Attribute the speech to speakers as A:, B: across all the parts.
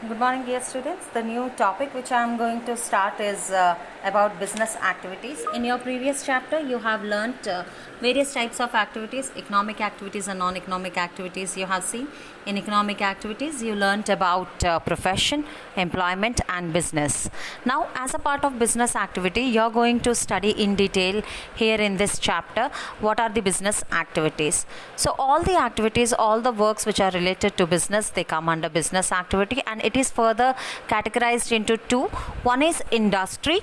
A: Good morning, dear students. The new topic which I am going to start is about business activities. In your previous chapter, you have learnt various types of activities, economic activities and non-economic activities. You have seen in economic activities, you learnt about profession, employment and business. Now, as a part of business activity, you are going to study in detail here in this chapter what are the business activities. So, all the activities, all the works which are related to business, they come under business activity, and it is further categorized into two. One is industry.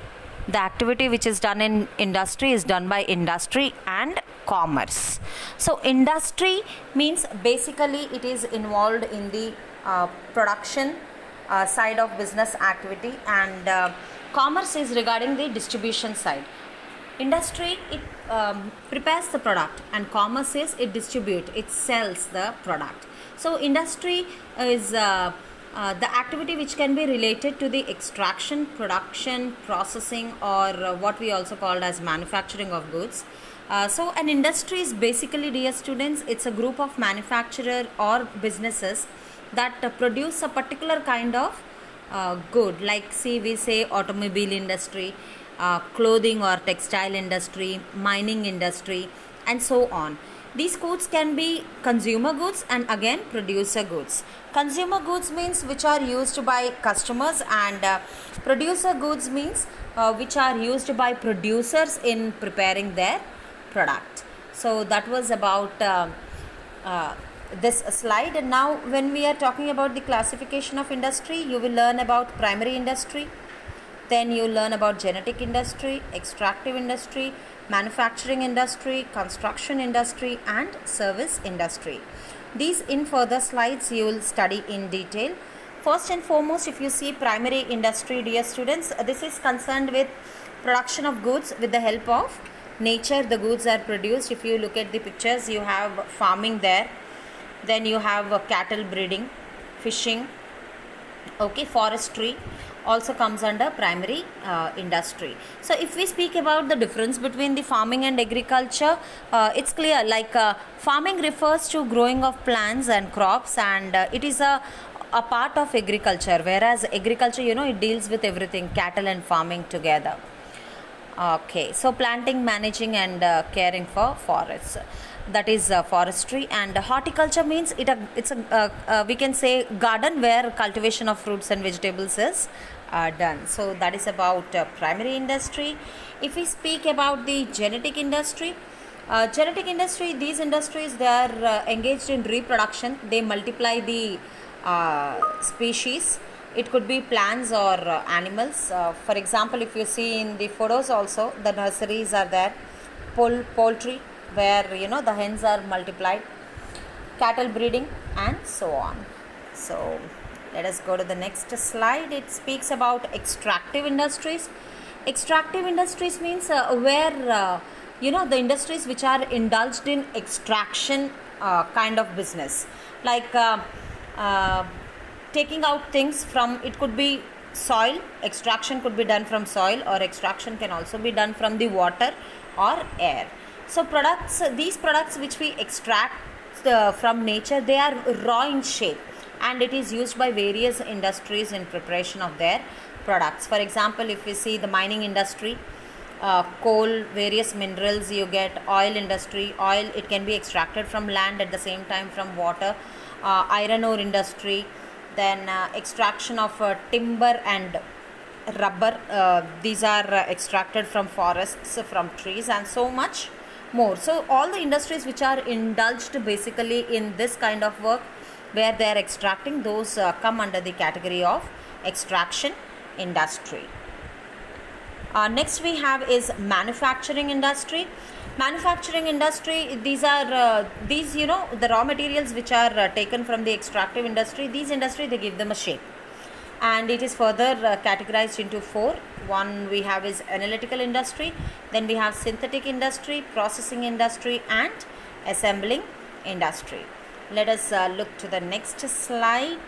A: The activity which is done in industry is done by industry and commerce. So industry means basically it is involved in the production side of business activity, and commerce is regarding the distribution side. Industry, it prepares the product, and commerce is it distributes, it sells the product. So industry is the activity which can be related to the extraction, production, processing, or what we also called as manufacturing of goods. So an industry is basically, dear students, it's a group of manufacturer or businesses that produce a particular kind of good. Like see, we say automobile industry, clothing or textile industry, mining industry, and so on. These goods can be consumer goods and again producer goods. Consumer goods means which are used by customers, and producer goods means which are used by producers in preparing their product. So that was about this slide. And now when we are talking about the classification of industry, you will learn about primary industry, then you learn about genetic industry, extractive industry, manufacturing industry, construction industry and service industry. These in further slides you will study in detail. First and foremost, if you see primary industry, dear students, this is concerned with production of goods with the help of nature. The goods are produced. If you look at the pictures, you have farming there, then you have cattle breeding, fishing, okay, forestry also comes under primary industry. So if we speak about the difference between the farming and agriculture, it's clear, like farming refers to growing of plants and crops, and it is a part of agriculture, whereas agriculture, it deals with everything, cattle and farming together. Okay, so planting, managing and caring for forests, that is forestry. And horticulture means it's a we can say garden where cultivation of fruits and vegetables is done. So that is about primary industry. If we speak about the genetic industry, these industries, they are engaged in reproduction. They multiply the species. It could be plants or animals. For example, if you see in the photos also, the nurseries are there, poultry where the hens are multiplied, cattle breeding and so on. So let us go to the next slide. It speaks about extractive industries. Extractive industries means where the industries which are indulged in extraction kind of business, like taking out things from, it could be soil, extraction could be done from soil, or extraction can also be done from the water or air. So these products which we extract from nature, they are raw in shape, and it is used by various industries in preparation of their products. For example, if you see the mining industry, coal, various minerals, you get oil industry. Oil, it can be extracted from land, at the same time from water. Iron ore industry, then extraction of timber and rubber, these are extracted from forests, from trees and so much more. So all the industries which are indulged basically in this kind of work where they are extracting, those come under the category of extraction industry. Next we have is manufacturing industry. Manufacturing industry, these are the raw materials which are taken from the extractive industry. These industry, they give them a shape, and it is further categorized into four. One we have is analytical industry, then we have synthetic industry, processing industry and assembling industry. Let us look to the next slide.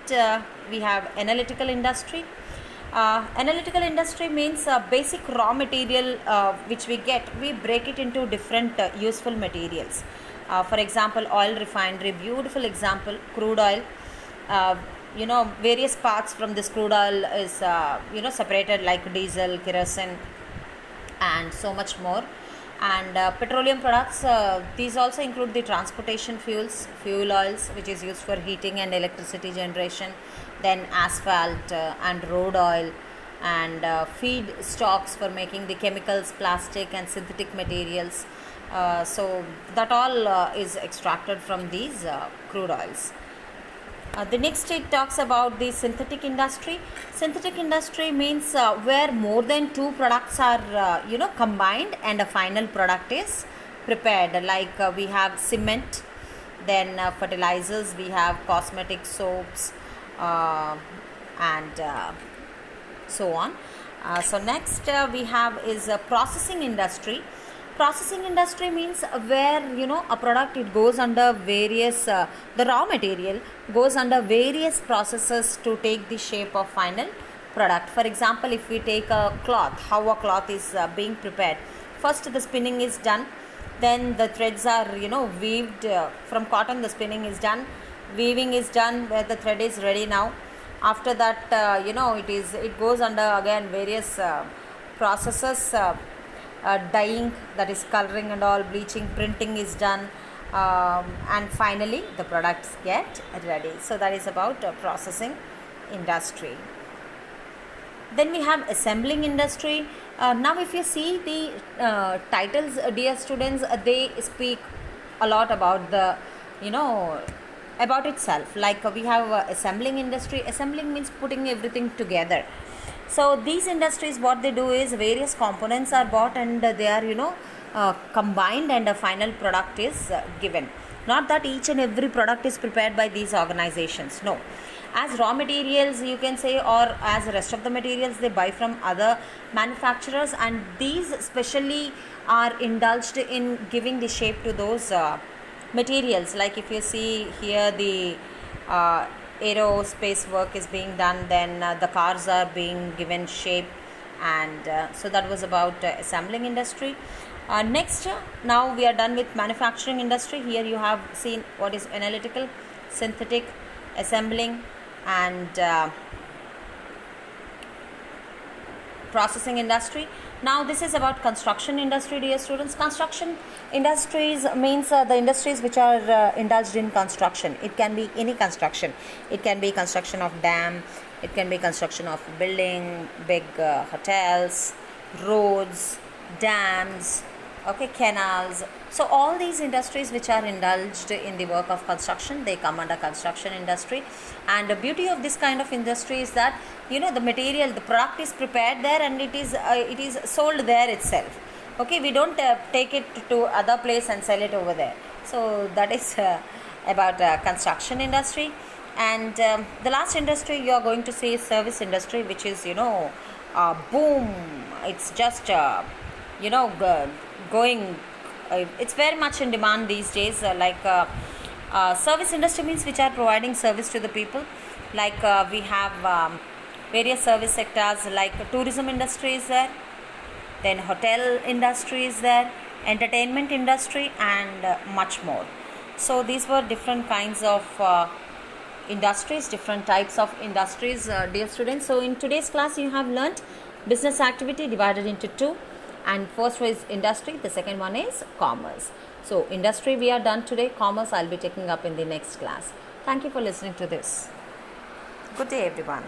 A: We have analytical industry. Analytical industry means basic raw material which we get, we break it into different useful materials. For example, oil refinery, beautiful example, crude oil. various parts from this crude oil is separated, like diesel, kerosene, and so much more. And petroleum products, these also include the transportation fuels, fuel oils, which is used for heating and electricity generation, then asphalt and road oil, and feed stocks for making the chemicals, plastic and synthetic materials. So that all is extracted from these crude oils. The next it talks about the synthetic industry. Synthetic industry means where more than two products are combined and a final product is prepared. Like we have cement, then fertilizers, we have cosmetic soaps, and so on. So next we have is a processing industry. Processing industry means where a product, it goes under various the raw material goes under various processes to take the shape of final product. For example, if we take a cloth, how a cloth is being prepared, first the spinning is done, then the threads are weaved from cotton. The spinning is done, weaving is done, where the thread is ready now. After that it goes under again various processes, dyeing, that is coloring and all, bleaching, printing is done, and finally the products get ready. So that is about processing industry. Then we have assembling industry. Now if you see the titles, dear students, they speak a lot about the about itself. Like we have assembling industry. Assembling means putting everything together. So these industries, what they do is various components are bought and they are combined and a final product is given. Not that each and every product is prepared by these organizations, no. As raw materials, you can say, or as the rest of the materials they buy from other manufacturers, and these specially are indulged in giving the shape to those materials. Like if you see here, the aerospace work is being done, then the cars are being given shape, and so that was about assembling industry. Next, now we are done with manufacturing industry. Here you have seen what is analytical, synthetic, assembling, and processing industry. Now this is about construction industry, dear students. Construction industries means the industries which are indulged in construction. It can be any construction. It can be construction of dam, it can be construction of building, big hotels, roads, dams, okay, canals. So all these industries which are indulged in the work of construction, they come under construction industry. And the beauty of this kind of industry is that the material, the product is prepared there and it is sold there itself. Okay, we don't take it to other place and sell it over there. So that is about construction industry. And the last industry you are going to see is service industry, which is boom. It's just going. It's very much in demand these days. Service industry means which are providing service to the people. Like we have various service sectors, like tourism industry is there, then hotel industry is there, entertainment industry, and much more. So these were different kinds of industries, different types of industries, dear students. So in today's class you have learnt business activity divided into two, and first was industry, the second one is commerce. So industry we are done today, commerce I'll be taking up in the next class. Thank you for listening to this. Good day everyone.